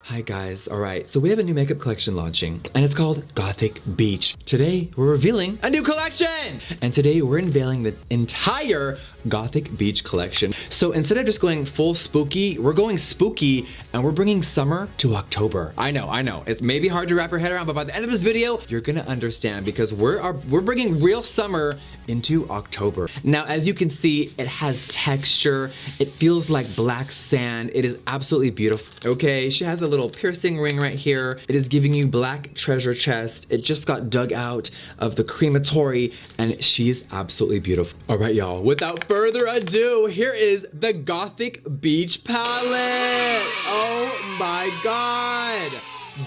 Hi guys, alright, so we have a new makeup collection launching, and it's called Gothic Beach. Today, we're revealing a new collection! And today, we're unveiling the entire Gothic Beach collection. So instead of just going full spooky, we're going spooky, and we're bringing summer to October. I know, it's maybe hard to wrap your head around, but by the end of this video, you're gonna understand because we're bringing real summer into October. Now, as you can see, it has texture, it feels like black sand, it is absolutely beautiful. Okay, she has a little piercing ring right here. It is giving you black treasure chest. It just got dug out of the crematory and she's absolutely beautiful. All right, y'all, without further ado, here is the Gothic Beach palette. Oh my God.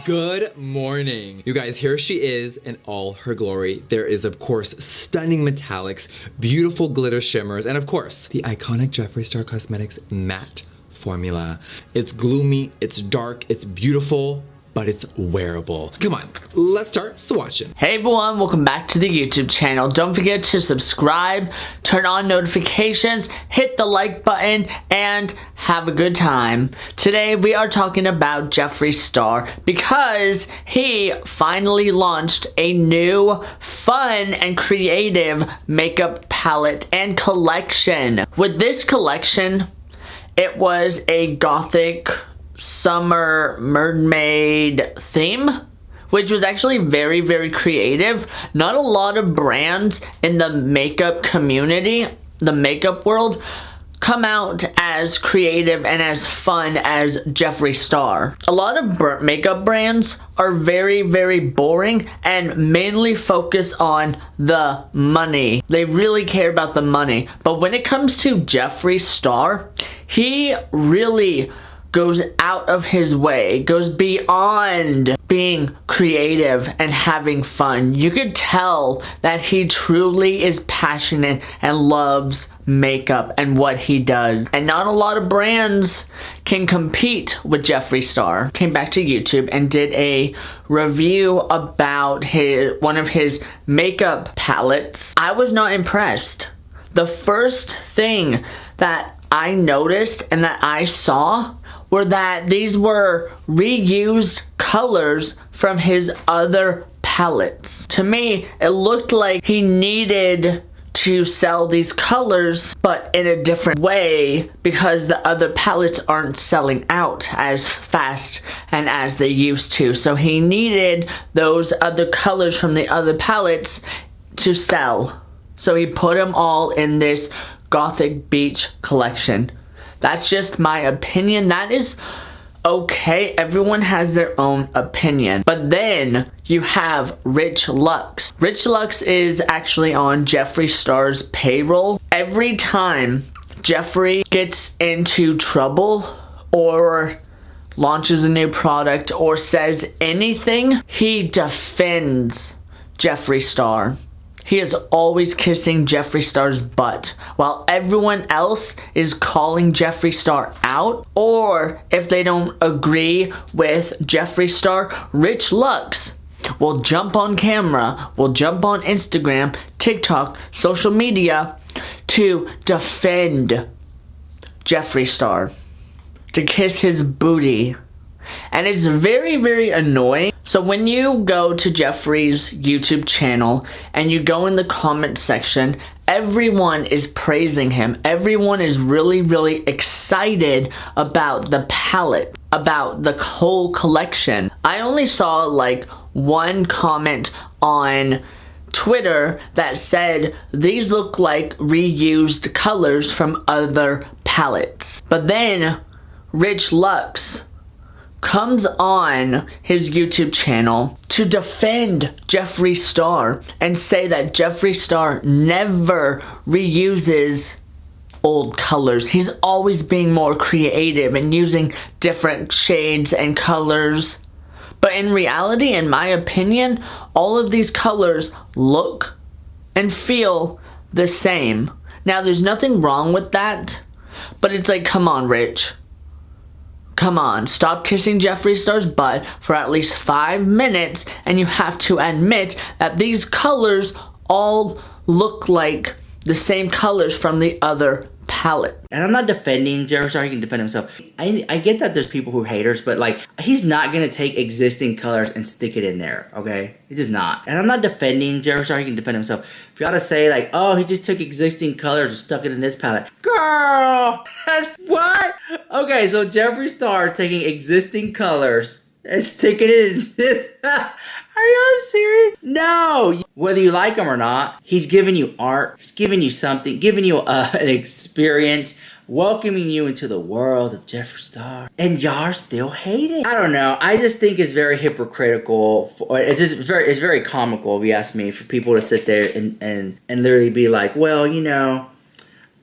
Good morning. You guys, here she is in all her glory. There is, of course, stunning metallics, beautiful glitter shimmers, and of course, the iconic Jeffree Star Cosmetics matte formula. It's gloomy, it's dark, it's beautiful, but it's wearable. Come on, let's start swatching. Hey everyone, welcome back to the YouTube channel. Don't forget to subscribe, turn on notifications, hit the like button, and have a good time. Today we are talking about Jeffree Star because he finally launched a new, fun, and creative makeup palette and collection. With this collection, it was a gothic summer mermaid theme, which was actually very, very creative. Not a lot of brands in the makeup community, the makeup world, come out as creative and as fun as Jeffree Star. A lot of makeup brands are very, very boring and mainly focus on the money. They really care about the money. But when it comes to Jeffree Star, he really goes out of his way, goes beyond being creative and having fun. You could tell that he truly is passionate and loves makeup and what he does. And not a lot of brands can compete with Jeffree Star. Came back to YouTube and did a review about one of his makeup palettes. I was not impressed. The first thing that I noticed and that I saw were that these were reused colors from his other palettes. To me, it looked like he needed to sell these colors, but in a different way because the other palettes aren't selling out as fast and as they used to. So he needed those other colors from the other palettes to sell. So he put them all in this Gothic Beach collection. That's just my opinion. That is okay. Everyone has their own opinion. But then you have Rich Lux. Rich Lux is actually on Jeffree Star's payroll. Every time Jeffree gets into trouble or launches a new product or says anything, he defends Jeffree Star. He is always kissing Jeffree Star's butt, while everyone else is calling Jeffree Star out, or if they don't agree with Jeffree Star, Rich Lux will jump on camera, will jump on Instagram, TikTok, social media to defend Jeffree Star, to kiss his booty. And it's very, very annoying. So when you go to Jeffree's YouTube channel and you go in the comment section, everyone is praising him. Everyone is really, really excited about the palette, about the whole collection. I only saw like one comment on Twitter that said these look like reused colors from other palettes. But then Rich Lux comes on his YouTube channel to defend Jeffree Star and say that Jeffree Star never reuses old colors. He's always being more creative and using different shades and colors. But in reality, in my opinion, all of these colors look and feel the same. Now, there's nothing wrong with that, but it's like, come on, Rich. Come on, stop kissing Jeffree Star's butt for at least 5 minutes, and you have to admit that these colors all look like the same colors from the other palette. And I'm not defending Jeffree Star, he can defend himself. I get that there's people who haters, but like, he's not gonna take existing colors and stick it in there, okay? He just not. And I'm not defending Jeffree Star, he can defend himself. If you ought to say like, oh, he just took existing colors and stuck it in this palette. Girl, that's what? Okay, so Jeffree Star taking existing colors and sticking it in this. Are you serious? No. Whether you like him or not, he's giving you art. He's giving you something, giving you an experience, welcoming you into the world of Jeffree Star. And y'all still hate it. I don't know. I just think it's very hypocritical. It's very comical, if you ask me, for people to sit there and literally be like, well, you know,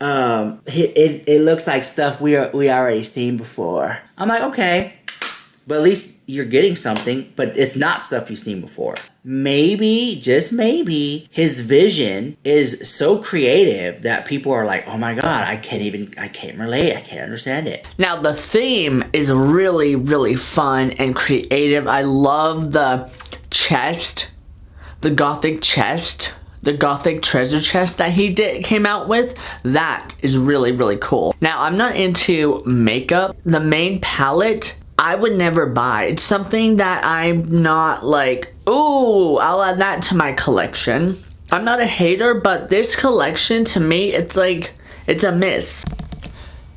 it looks like stuff we already seen before. I'm like, okay. But at least you're getting something, but it's not stuff you've seen before. Maybe, just maybe, his vision is so creative that people are like, oh my god, I can't relate, I can't understand it. Now the theme is really, really fun and creative. I love the chest, the Gothic chest, the Gothic treasure chest that he came out with. That is really, really cool. Now I'm not into makeup. The main palette, I would never buy. It's something that I'm not like, ooh, I'll add that to my collection. I'm not a hater, but this collection, to me, it's like, it's a miss.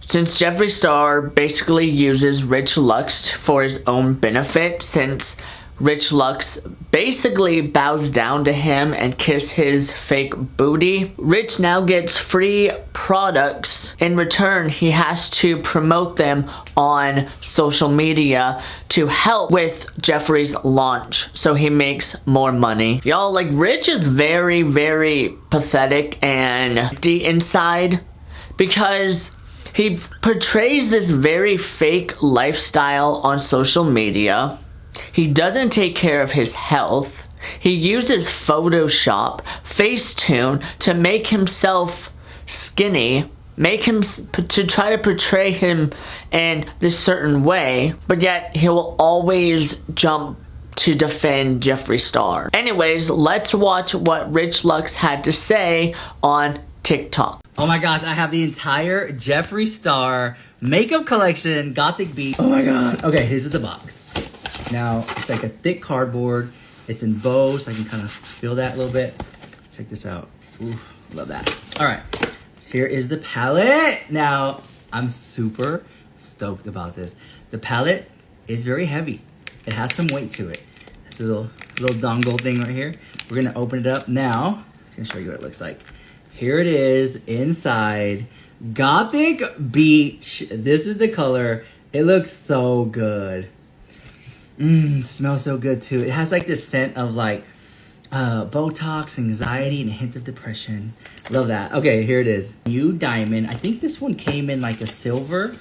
Since Jeffree Star basically uses Rich Lux for his own benefit, since Rich Lux basically bows down to him and kiss his fake booty, Rich now gets free products. In return, he has to promote them on social media to help with Jeffree's launch, so he makes more money. Y'all, like, Rich is very, very pathetic and empty inside because he portrays this very fake lifestyle on social media. He doesn't take care of his health. He uses Photoshop, Facetune to make himself skinny, to try to portray him in this certain way, but yet he will always jump to defend Jeffree Star. Anyways, let's watch what Rich Lux had to say on TikTok. Oh my gosh, I have the entire Jeffree Star makeup collection, Gothic Beach. Oh my god. Okay, here's the box. Now, it's like a thick cardboard. It's in bows, so I can kind of feel that a little bit. Check this out. Ooh, love that. All right, here is the palette. Now, I'm super stoked about this. The palette is very heavy. It has some weight to it. It's a little dongle thing right here. We're gonna open it up now. I'm just gonna show you what it looks like. Here it is inside. Gothic Beach. This is the color. It looks so good. Smells so good too. It has like this scent of like Botox, anxiety, and a hint of depression. Love that. Okay, here it is. New diamond. I think this one came in like a silver,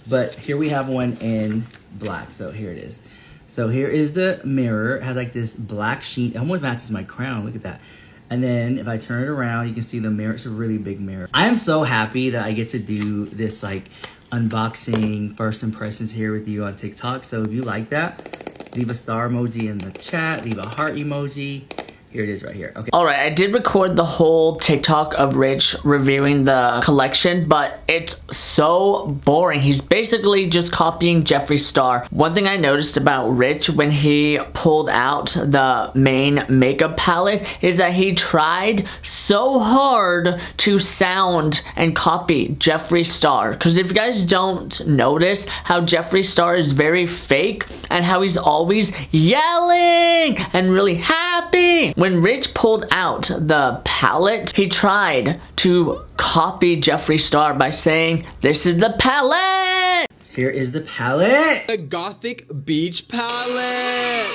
but here we have one in black. So here it is. So here is the mirror. It has like this black sheen. It almost matches my crown. Look at that. And then if I turn it around, you can see the mirror. It's a really big mirror. I am so happy that I get to do this like unboxing first impressions here with you on TikTok. So if you like that, leave a star emoji in the chat, leave a heart emoji. Here it is right here. Okay. All right, I did record the whole TikTok of Rich reviewing the collection, but it's so boring. He's basically just copying Jeffree Star. One thing I noticed about Rich when he pulled out the main makeup palette is that he tried so hard to sound and copy Jeffree Star. Because if you guys don't notice how Jeffree Star is very fake and how he's always yelling and really happy. When Rich pulled out the palette, he tried to copy Jeffree Star by saying, "This is the palette!" Here is the palette. The Gothic Beach palette.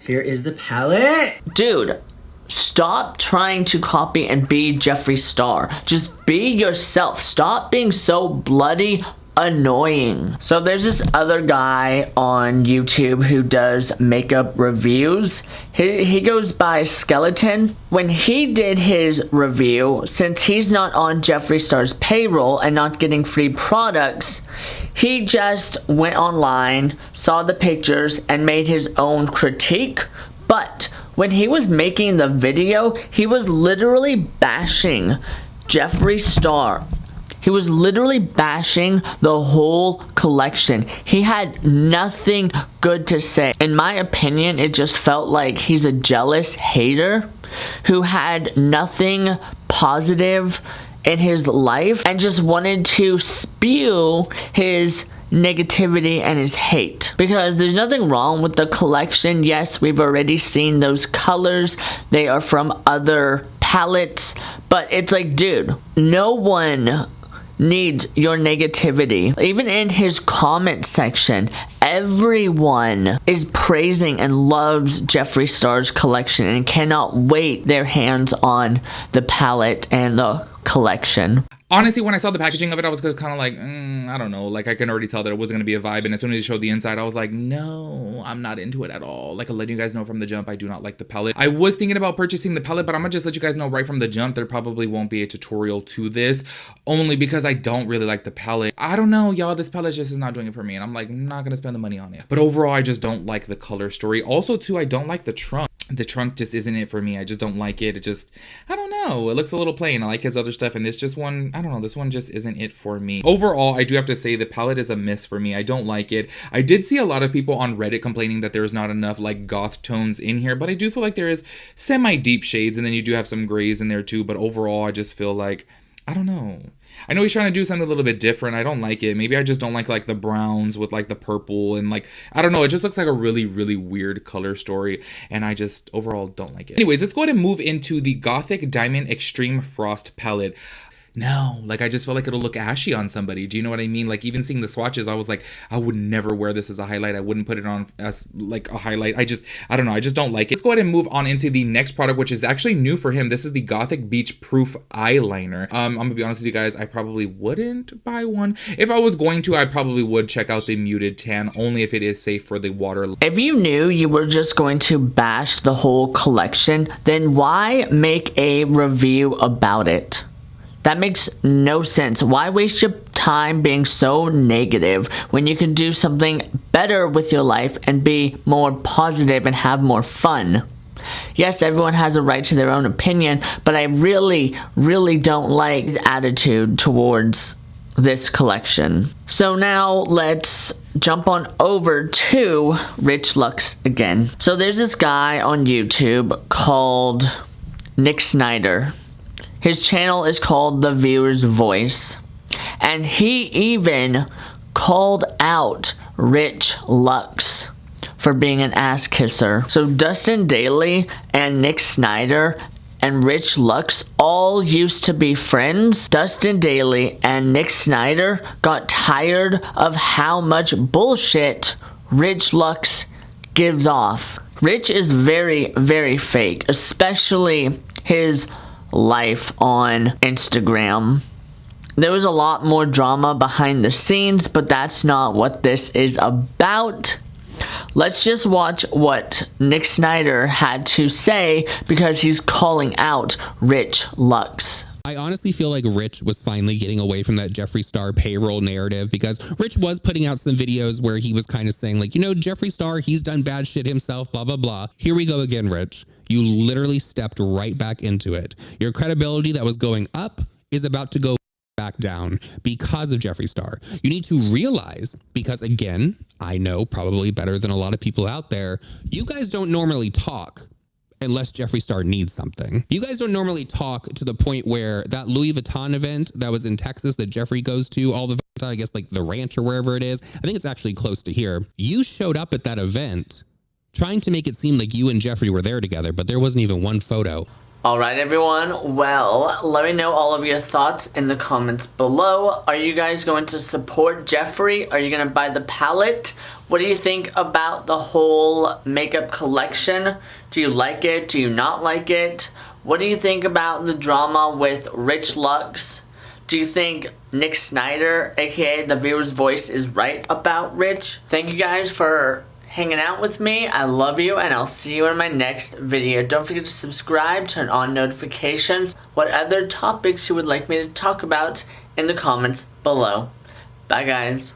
Here is the palette. Dude, stop trying to copy and be Jeffree Star. Just be yourself. Stop being so bloody annoying. So there's this other guy on YouTube who does makeup reviews. He goes by Skeleton. When he did his review, since he's not on Jeffree Star's payroll and not getting free products, he just went online, saw the pictures, and made his own critique. But when he was making the video, he was literally bashing Jeffree Star He was literally bashing the whole collection. He had nothing good to say. In my opinion, it just felt like he's a jealous hater who had nothing positive in his life and just wanted to spew his negativity and his hate. Because there's nothing wrong with the collection. Yes, we've already seen those colors. They are from other palettes. But it's like, dude, no one needs your negativity. Even in his comment section, everyone is praising and loves Jeffree Star's collection and cannot wait their hands on the palette and the collection. Honestly, when I saw the packaging of it, I was kind of like, I don't know. Like, I can already tell that it wasn't going to be a vibe. And as soon as they showed the inside, I was like, no, I'm not into it at all. Like, I'll let you guys know from the jump, I do not like the palette. I was thinking about purchasing the palette, but I'm going to just let you guys know right from the jump, there probably won't be a tutorial to this. Only because I don't really like the palette. I don't know, y'all. This palette just is not doing it for me. And I'm like, I'm not going to spend the money on it. But overall, I just don't like the color story. Also, too, I don't like the trunk. The trunk just isn't it for me. I just don't like it. It just, I don't know. It looks a little plain. I like his other stuff. And this just one, I don't know. This one just isn't it for me. Overall, I do have to say the palette is a miss for me. I don't like it. I did see a lot of people on Reddit complaining that there's not enough like goth tones in here. But I do feel like there is semi-deep shades. And then you do have some grays in there too. But overall, I just feel like, I don't know. I know he's trying to do something a little bit different. I don't like it. Maybe I just don't like the browns with like the purple and like, I don't know. It just looks like a really, really weird color story. And I just overall don't like it. Anyways, let's go ahead and move into the Gothic Diamond Extreme Frost palette. No, like I just feel like it'll look ashy on somebody. Do you know what I mean? Like even seeing the swatches, I was like, I would never wear this as a highlight. I wouldn't put it on as like a highlight. I don't know. I just don't like it. Let's go ahead and move on into the next product, which is actually new for him. This is the Gothic Beach Proof Eyeliner. I'm gonna be honest with you guys. I probably wouldn't buy one. If I was going to, I probably would check out the Muted Tan, only if it is safe for the water. If you knew you were just going to bash the whole collection, then why make a review about it? That makes no sense. Why waste your time being so negative when you can do something better with your life and be more positive and have more fun? Yes, everyone has a right to their own opinion, but I really, really don't like his attitude towards this collection. So now let's jump on over to Rich Lux again. So there's this guy on YouTube called Nick Snyder. His channel is called The Viewer's Voice. And he even called out Rich Lux for being an ass kisser. So Dustin Daly and Nick Snyder and Rich Lux all used to be friends. Dustin Daly and Nick Snyder got tired of how much bullshit Rich Lux gives off. Rich is very, very fake, especially his life on Instagram. There was a lot more drama behind the scenes, but that's not what this is about. Let's just watch what Nick Snyder had to say because he's calling out Rich Lux. I honestly feel like Rich was finally getting away from that Jeffree Star payroll narrative because Rich was putting out some videos where he was kind of saying like, you know, Jeffree Star, he's done bad shit himself, blah, blah, blah. Here we go again, Rich. You literally stepped right back into it. Your credibility that was going up is about to go back down because of Jeffree Star. You need to realize, because again, I know probably better than a lot of people out there, you guys don't normally talk unless Jeffree Star needs something. You guys don't normally talk to the point where that Louis Vuitton event that was in Texas that Jeffree goes to all the time, I guess like the ranch or wherever it is. I think it's actually close to here. You showed up at that event trying to make it seem like you and Jeffree were there together, but there wasn't even one photo. All right, everyone. Well, let me know all of your thoughts in the comments below. Are you guys going to support Jeffree? Are you going to buy the palette? What do you think about the whole makeup collection? Do you like it? Do you not like it? What do you think about the drama with Rich Lux? Do you think Nick Snyder, aka The Viewer's Voice, is right about Rich? Thank you guys for hanging out with me. I love you, and I'll see you in my next video. Don't forget to subscribe, turn on notifications. What other topics you would like me to talk about in the comments below. Bye, guys.